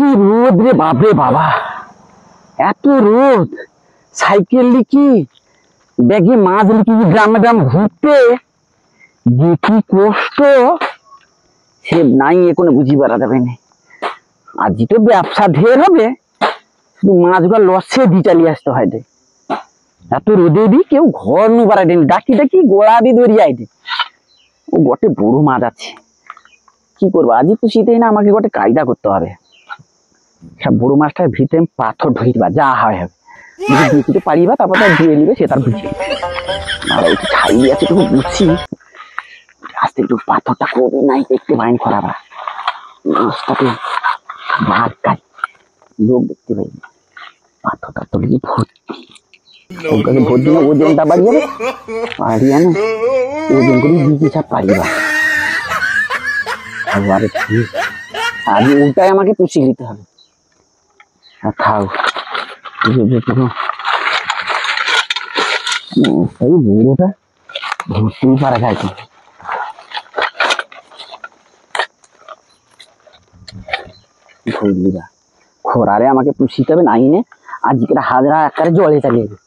কি রোদ রে বাপরে বাবা, এত রোদ। সাইকেল লিখি ব্যাগে মাছ লিখি গ্রামে গ্রাম ঘুরতে যে কি কষ্ট সে নাই এখন বুঝি পারা যাবে না। আজ তো ব্যবসা ঢের হবে, শুধু মাছগুলো লসে দিয়ে চালিয়ে আসতে হয় রে। এত রোদে দি কেউ ঘর নো বাড়াই দেন, ডাকি ডাকি গোড়া দিয়ে ধরিয়ে আইডে। ও গোটে বড় মাছ আছে, কি করবো আজই তো শীতেই না, আমাকে গোটে কায়দা করতে হবে। সব বড় মাছটার ভিতরে পাথর ধরিবা যা হয় হবে, কিছু পারিবা তারপর তার ধুয়ে নিবে, সে তার বুঝবে। আর একটু ছাড়িয়ে আছে একটু বুঝছি, আস্তে একটু পাথরটা করবে নাই দেখতে বাইন করাবা। মাছটাকে বাঘ খাই, লোক দেখতে পাই পাথরটা তো লিখে ভর্তি ভোট দিনে ওজনটা বাড়ি যাবে, পারিয়া না ওজন করে দিতে সব পারিবা। আজ ওটাই আমাকে পুষিয়ে নিতে হবে। খাও বুড়োটা ভর্তি পারা যায় তো। খোরারে আমাকে পুষিতে হবে নাই নে, আজকে হাজরা আকারে জলে চালিয়ে যাবে।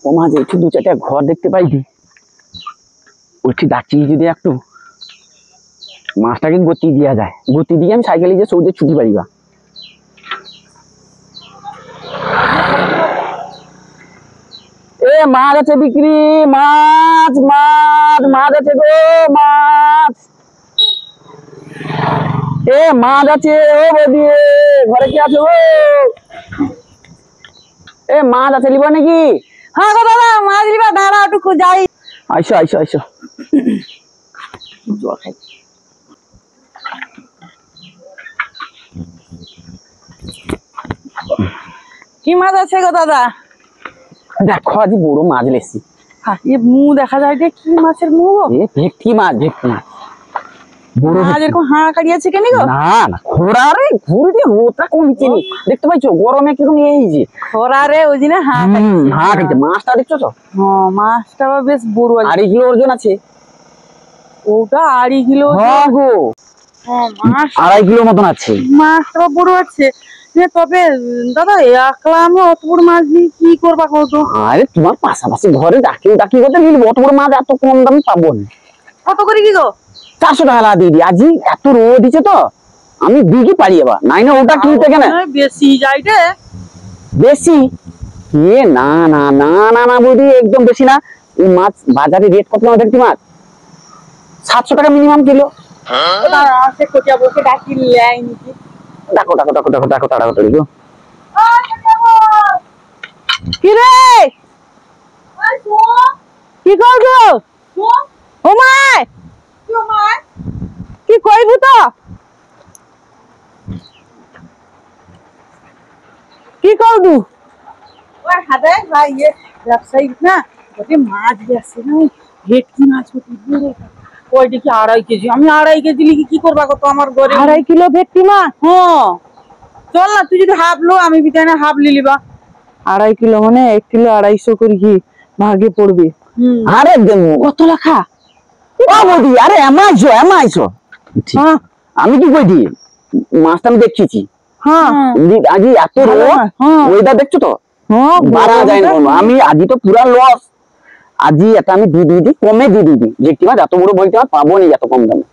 ও মাঝে একটু দু চারটা ঘর দেখতে পাইছি, ওইটি ডাকি যদি একটু মাছটাকে গতি দিয়া যায়, গতি দিয়ে আমি সাইকেলে যে সৌদে ছুটি পারিবা। এ মাছ আছে বিক্রি, মাছ মাছ মাছ আছে গো, মাছ এ মাছ আছে ও বৌদি, ঘরে কি আছে ও? এ মাছ আছে লিবা নাকি? হ্যাঁ গো দাদা, মাছ লিবা, দাঁড়া একটু যাই। আইসো আইসো আইসো, জল খাই। কি মাছ আছে গো দাদা? দেখো আজ বড় মাছ লেছি। এ মুখ দেখা যায় যে কি মাছের মুখ? ভেটকি মাছ, ভেটকি মাছ বড় মাছ এরকম হাঁ কাড়িয়েছে কেন গো? না না খোরা রে, ঘুরে রোদটা কমছে নি, দেখতে পাইছো গরমে কিরকম এই যে খরা রে ওই দিনে হাঁ হাঁ কাটছে। মাছটা দেখছো তো? হ্যাঁ, মাছটা বেশ বড় আছে, 2.5 কিলো ওজন আছে। ওটা 2.5 কিলো? হ্যাঁ গো, মাছ 2.5 কিলো মতন আছে। মাছটা বড় আছে। তবে দাদা একলা আমি অত বড় মাছ নিয়ে কি করবা কত? আরে তোমার পাশাপাশি ঘরে ডাকি ডাকি করতে নিল, অত বড় মাছ এত কম দামে পাবো না। কত করে কি গো? 400 টাকা দিদি। আজি এত রোদ দিছে তো আমি দিকে পারি এবার, নাই না ওটা কিনতে কেন বেশি যাই রে। বেশি এ না না না না না বৌদি, একদম বেশি না। এই মাছ বাজারে রেট কত না দেখছি, মাছ 700 টাকা মিনিমাম কিলো। ডাকি লাই নাকি? ডাকো ডাকো ডাকো ডাকো ডাকো তাড়াতাড়ি গো। কি রে, কি করছো? ও মাই কি কইবু তো? কি করবু? ওর হাতে ভাই এ ব্যবসায়ী না, ওতে মাছ বেচছে না, ভেটকি মাছ ওতে ওই দেখি 2.5 কেজি। আমি 2.5 কেজি লিখি কি করবা কত আমার ঘরে? 2.5 কিলো ভেটকি মাছ? হ্যাঁ চল না, তুই যদি হাফ লো আমি বিতাই না হাফ লিলিবা। 2.5 কিলো মানে 1 কিলো 250 করে কি ভাগে পড়বে। আরে কত লেখা? ও বৌদি আরে এমাইছো এমাইছো। আমি কি কইছি, মাছটা আমি দেখছি। হ্যাঁ আজি এত রোদ, ওয়েদার দেখছো তো, বাড়া যায় না কোনো। আমি আজি তো পুরা লস, আজি এটা আমি দিদি কমে দিদি দেখতে মাছ এত বড় বলতে আমার পাবো না এত কম দামে।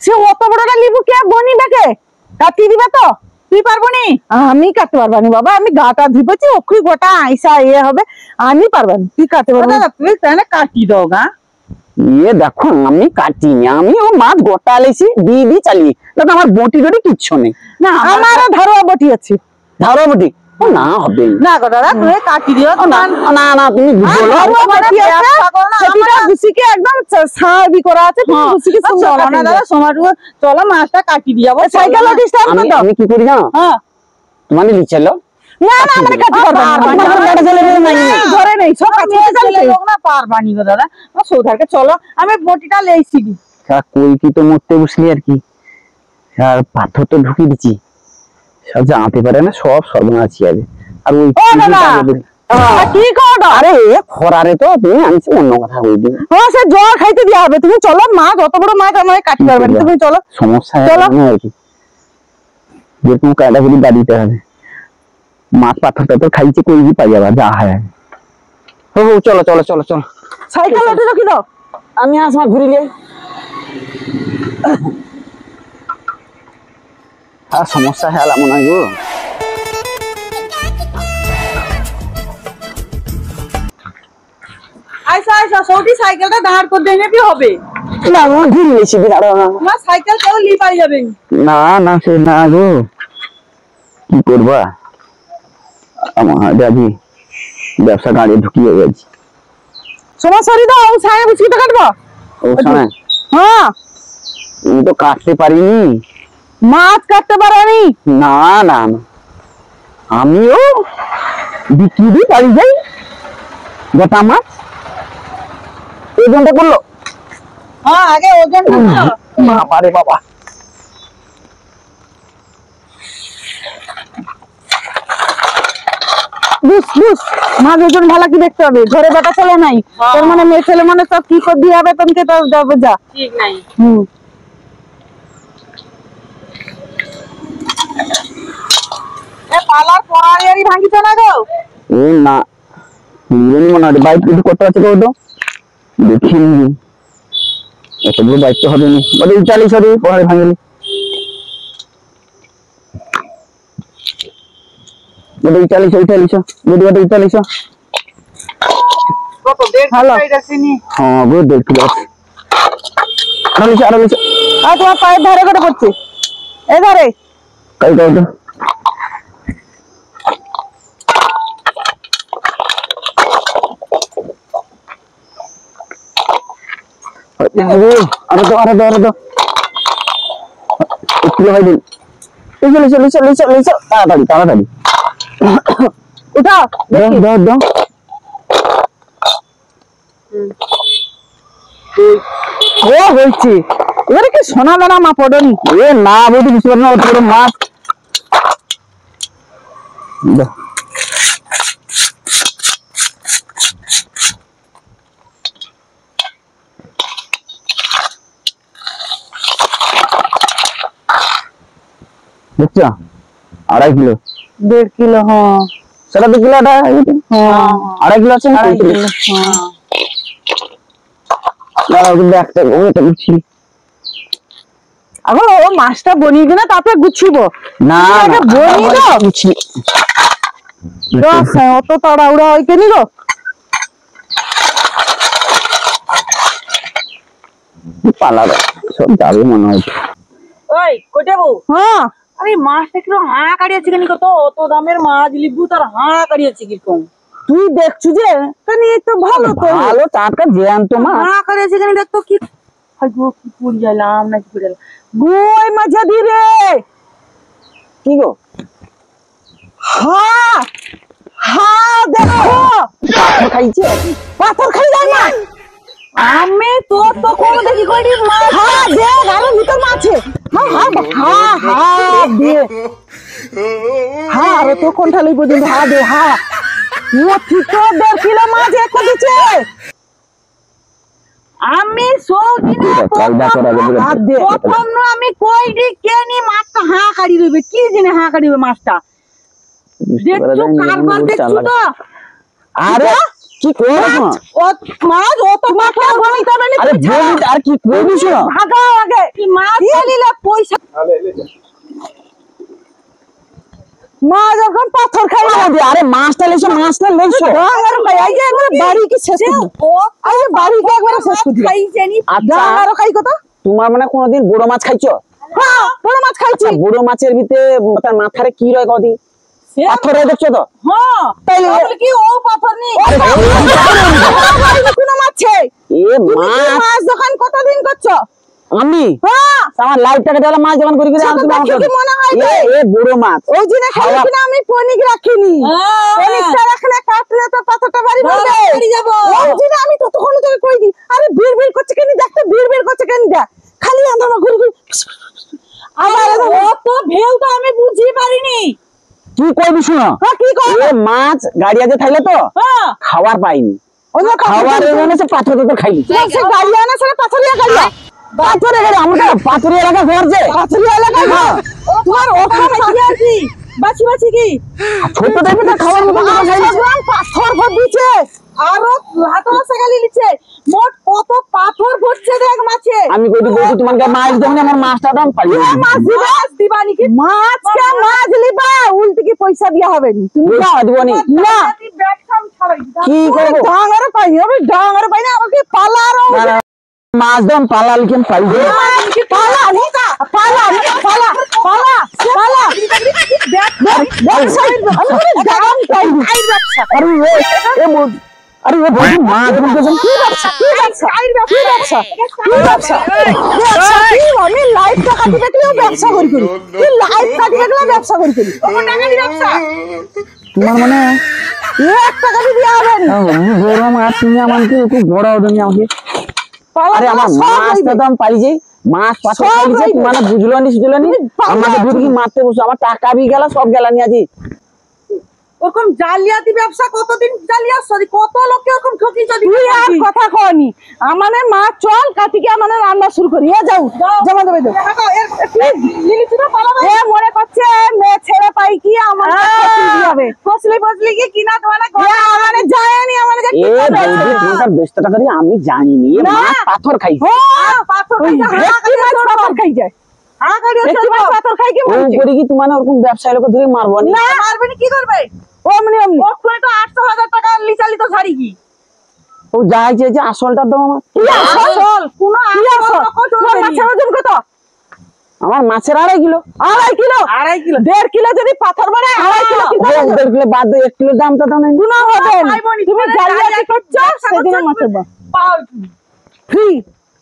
সে অত বড়টা লিবু কে গনি দেখে কাটি দিবে তো? তুই পারবো নি? আমি কাটতে পারবা নি বাবা, আমি গাটা ধুবেছি, ওখরি গোটা আইসা ইয়ে হবে, আমি পারবা নি। তুই কাটতে পারবি? দাদা তুই তাহলে কাটি দাও গা। ইয়ে দেখো আমি কাটিনি, আমি ও মাছ গোটা লেছি দিদি চালিয়ে। দাদা আমার বটি টটি কিচ্ছু নেই। না আমারও ধারোয়া বটি আছে। ধারোয়া বটি না হবে না গো দাদা, তুই কাটি দিও। না না না তুমি বলো গুছিকে একদম সাবি করা আছে, তুমি গুছিকে চলো না দাদা, সমাজু চলো মাছটা কাটি দিও। সাইকেল ডিস্টার্ব করো। আমি কি করি জানো? হ্যাঁ মানে লি চলো না না আমরা কাটি পারবো না, ধরে নেই সব কাটি চলে লোক না পারবানি গো দাদা। সৌধারকে চলো, আমি বটিটা লেইছি দি। কই কি তো মরতে বসলি আর কি, আর পাথর তো ঢুকিয়ে দিচ্ছি, সব জানতে পারে না, সব সর্বনাশী আছে। আর ওই কি কর? আরে খরারে তো তুমি আনছি অন্য কথা বলবি। হ্যাঁ সে জল খাইতে দিয়া হবে, তুমি চলো। মাছ অত বড় মাছ আমায় কাটতে পারবে না, তুমি চলো। সমস্যা চলো। আর কি, যে তুমি কায়দা করে দাঁড়িতে হবে। মাছ পাথরটা তো খাইছে কই কি পাই যাবা, যা হয়। হো চলো চলো চলো চলো। সাইকেল উঠে রাখি দাও, আমি আসমা ঘুরিলে আর সমস্যা হেলা মনে হয় গো। আইসা আইসা সৌদি সাইকেলটা দাঁড় করে দিয়ে নেবি হবে না আমার ঘুরি বেশি দিন আরো না। তোমার সাইকেল কেউ লি পাই যাবে না না সে না গো, কি করবা, আমার দাদি ব্যবসা গাড়ি ঢুকিয়ে গেছে। সোনা সরি দাও, ও ছায়া বিস্কিট কাটবো। ও শোনা, হ্যাঁ আমি তো কাটতে পারিনি। মাছ কাটতে পারোনি? না না না, আমিও বিক্রি দিয়ে বাড়ি যাই গোটা মাছ। ওজনটা করলো হ্যাঁ আগে ওজন বাবা রে বাবা। বুঝ বুঝ মাছ ওজন ভালো কি দেখতে হবে, ঘরে বেটা ছেলে নাই, তোর মানে মেয়ে ছেলে মানে সব কি করে দিয়ে হবে তোমাকে, তো যাবে যা ঠিক নাই। পালার পড়ারি ভাঙিছ না গো? ও না নিবেনি মনে হয়, বাইক কিন্তু কত আছে গো, তো দেখিনি এতগুলো বাইক তো হবে না। বলে ইটালি সরি পড়ারে ভাঙিলি, বলে ইটালিশো ইটালিশো বলি বলে ইটালিশো। কত দেড় কিলো চিনি? হ্যাঁ গো 1.5 কিলো আছে। আড়াইশো আড়াইশো। আর তোমার পায়ের ধারে করে করছে, এই ধারে কাই কাই তো আরো তো আরো তো আরো তো 1 কিলো হয় দিন। লিচো লিচো লিচো লিচো লিচো তাড়াতাড়ি তাড়াতাড়ি উঠাও দাও দাও দাও। ও হয়েছে, এবারে কি সোনা দানা মা পড়নি? এ না বলি বুঝতে পারো না, ওর পুরো মাছ দাও। দেখছো 2.5 কিলো। 1.5 কিলো হ্যাঁ। সেটা 2 কিলোটা হ্যাঁ 2.5 কিলো আছে না? 2.5 কিলো হ্যাঁ। দাঁড়াও কিন্তু একটা ওটা বুঝছি এখন ও মাছটা বনিয়ে কিনা তারপরে গুছিবো। না না বনিয়ে দাও বুঝছি অত তাড়াহুড়া হয় কেন গো? পালাবে সব যাবে মনে হয়। ওই কোটাবু হ্যাঁ, আরে মাছটা একটু হাঁ কাড়িয়েছে কেন কত, অত দামের মাছ লিবু তার হাঁ কাড়িয়েছে কিরকম? তুই দেখছু যে কেন, এই তো ভালো তো ভালো টাটকা জ্যান্ত মাছ হাঁ কাড়িয়েছে কেন, দেখতো কি হাইগো কি পুরি যাইলাম না কি করে বই মাঝা দি রে। কি গো হ্যাঁ হ্যাঁ দেখো পাথর খাইছে, পাথর খাই যায় না। আমি তো তখন দেখি কইনি মাছ, হ্যাঁ দেখ আরো ভিতর মাছ আছে। হ্যাঁ হ্যাঁ হ্যাঁ হ্যাঁ দে হ্যাঁ, আরো তো কোনটা লইব দিন, হ্যাঁ দে হ্যাঁ। ও ঠিক তো 1.5 কিলো মাছ এক দিছে। আমি সৌদিনে কায়দা করা যাবে না। প্রথম আমি কইনি কেনি মাছটা হাঁ কাড়ি রইবে, কি জেনে হাঁ কাড়িবে মাছটা দেখছো কারবার দেখছো তো। আরে কি করছো ও মাছ ও তো মাথা বনিতে মানে আরে বলি আর কি করবিছ ভাগা আগে কি মাছ নিলে পয়সা মা যখন পাথর খাইলো। আরে মাছটা লেছো মাছটা লেছো ডাঙার ভাই আইগে একবার বাড়ি কি শেষ ও আরে বাড়ি কি একবার শেষ করে খাই জানি। ডাঙারও খাই কত? তোমার মানে কোনদিন বড় মাছ খাইছো? হ্যাঁ বড় মাছ খাইছি। বড় মাছের ভিতরে তার মাথারে কি রয় কদি পাথর রয় দেখছো তো? হ্যাঁ তাইলে কি ও পাথর নি? কোন মাছ এ মাছ দোকান কতদিন করছো? আমি হ্যাঁ আমার লাইফ টাকে তাহলে মাছ দোকান করে আনছি আমাকে কি মনে হয় এ বড় মাছ ওই জন্য খাই কিনা আমি পনিক রাখিনি। পনিকটা রাখলে কাটলে তো পাথরটা বাড়ি পড়বে, বাড়ি যাব। ওই জন্য আমি তো তখন তোকে কই দি, আরে ভিড় ভিড় করছে কেন, দেখতে ভিড় ভিড় করছে কেন, দেখ খালি আন্ধার ঘুরি ঘুরি। আবার ও তো ভেউ তো আমি বুঝি পারিনি। কি করবি শুনো, হ্যাঁ কি করবে? এ মাছ গাড়িয়াতে থাকলে তো হ্যাঁ খাবার পাইনি, ওই যে খাবারের জন্য সে পাথর তো খাইনি। সে গাড়ি আনা সেটা পাথরিয়া গাড়িয়া পাথরে গেলে আমরা পাথরি এলাকা ঘর যে পাথরিয়া এলাকায় হ্যাঁ। তোমার ওখানে কি আছে বাছি বাছি কি ছোট টাইপের না খাবার মতো তো খাইনি। পাথর ভর দিচ্ছে আরো হাতে আছে গালি দিচ্ছে মোট কত পাথর ভরছে দেখ মাছে আমি কইতে বলছি তোমাকে মাছ দেব না, আমার মাছটা দাম পাই মাছ দিবা দিবা নাকি মাছ কে মাছ লিবা উল্টে কি পয়সা দিয়া হবে নি তুমি পয়সা দিব নি না কি করব, ডাঙারে পাই হবে ডাঙারে পাই না আমাকে পালারও মাছ দাম পালাল কেন পাই পালা নিতা পালা পালা পালা পালা ব্যবসা আমি দাম পাই আই ব্যবসা আরে এ বল, আরে ও বল মাছ বলতেছেন কি ব্যবসা কি ব্যবসা কি ব্যবসা কি ব্যবসা ব্যবসা কি আমি লাইফ টাকা দিবে কেউ ব্যবসা করি করি তুই লাইফ কাটি গেলে ব্যবসা করি করি ও টাকা দি ব্যবসা তোমার মানে 1 টাকা দি দিয়া হবে না বড় মাছ তুমি আমাকে একটু বড় তুমি আমাকে, আরে আমার মাছটা দাম পাই যাই মাছ পাথর খাইছে মানে বুঝলো নি সুঝলো নি আমাকে দুধ কি মারতে বসে আমার টাকা বি গেল সব গেল নি আজি। ওরকম জালিয়াতি ব্যবসা কতদিন চালিয়ে আসছি কত লোককে ওরকম ঠকি যদি তুই আর কথা কইনি আমানে মা চল কাটিকে আমানে রান্না শুরু করি এ যাও জমা দেবে দাও লিলি তুই পালাবে এ মনে করছে মে ছেড়ে পাই কি আমার কাছে দিবে ফসলি ফসলি কি কিনা তোমার ঘরে আমানে যায়নি আমানে এ বৌদি তোমার 200 টাকা দিয়ে আমি জানি নি এ মাছ পাথর খাইছে পাথর খাই মাছ পাথর খাই যায় পাথর খাই কি ও করে কি তোমার ওরকম ব্যবসায়ী লোক ধরে মারবো নি না মারবে কি করবে অমনি অমনি ও তো 800,000 টাকা লিচালি তো ছাড়ি কি ও যাই যে আসলটা দাও আমার কি আসল কোন আসল তোমার মাছের ওজন কত আমার মাছের 2.5 কিলো 2.5 কিলো 2.5 কিলো 1.5 কিলো যদি পাথর মানে 2.5 কিলো কি 1.5 কিলো বাদ 1 কিলো দামটা দাও না গুনা হবে তুমি জালিয়াতি করছো সেদিন মাছের পাও ফ্রি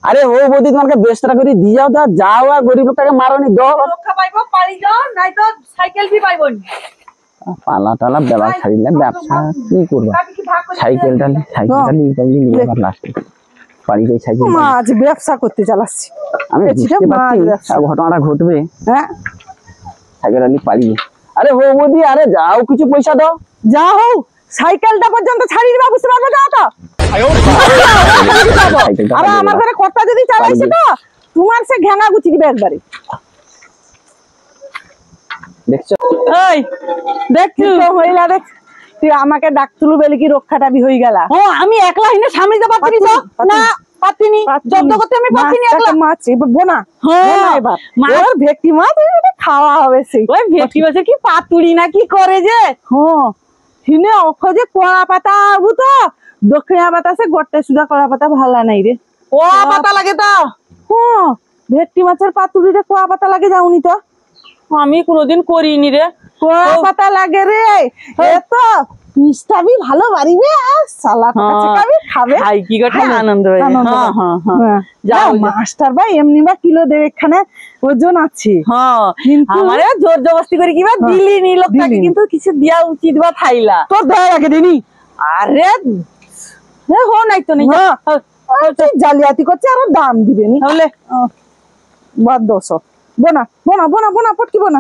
আরে ও বৌদি তোমাকে 20 টাকা করে দিয়ে যাও, যাও আর গরিব লোকটাকে মারোনি দাও রক্ষা পাইবো পারি যাও নাই তো সাইকেল বি পাইবনি পালা টালা ব্যবসা ছাড়িলে ব্যবসা কি করবো, সাইকেলটা নিয়ে পাইলে নিয়ে আবার লাস্টে বাড়ি যাই সাইকেল মাছ ব্যবসা করতে চালাচ্ছি আমি বুঝতে পারছি ঘটনাটা ঘটবে হ্যাঁ সাইকেলটা নিয়ে পালিয়ে। আরে হো বৌদি আরে যাও কিছু পয়সা দাও যা হও সাইকেলটা পর্যন্ত ছাড়ি দিবা বুঝতে পারবে যাও তো আর আমার ঘরে কর্তা যদি চালাইছে তো তোমার সে ঘেঙা গুছি দিবে একবারে দেখছো এই দেখছি তো হইলা দেখ তুই আমাকে ডাকতুলু বলে কি রক্ষাটা বি হই গেলা ও আমি একলা হিনে সামলিতে পারতিনি তো না পারতিনি জব্দ করতে আমি পারতিনি একলা মাছ এবার বোনা হ্যাঁ এবার মাছ ভেটকি মাছ এটা খাওয়া হবে সেই ওই ভেটকি মাছের কি পাতুড়ি না কি করে যে হ্যাঁ হিনে অখো যে কড়া পাতা আবু তো দক্ষিণা পাতা আছে গট্টা সুদা কড়া পাতা ভালো নাই রে কড়া পাতা লাগে তো হ্যাঁ ভেটকি মাছের পাতুড়িতে কড়া পাতা লাগে যাওনি তো আমি কোনোদিন করিনি রে কড়া পাতা লাগে রে এত মিষ্টাবি ভালো বাড়িবে আর সালাদ কাছে খাবে খাই কি গটা আনন্দ হয় হ্যাঁ হ্যাঁ যাও মাস্টার ভাই এমনি বা কিলো দেড় খানে ওজন আছে হ্যাঁ কিন্তু আমারে জোর জবরদস্তি করে কিবা দিলি নি লোকটাকে কিন্তু কিছু দেয়া উচিত বা থাইলা তোর দয়া রাখে দিনি আরে হে হো নাই তো নেই জালিয়াতি করছে আর দাম দিবে নি তাহলে বাদ দোষ বোনা বোনা বোনা বোনা পটকি বোনা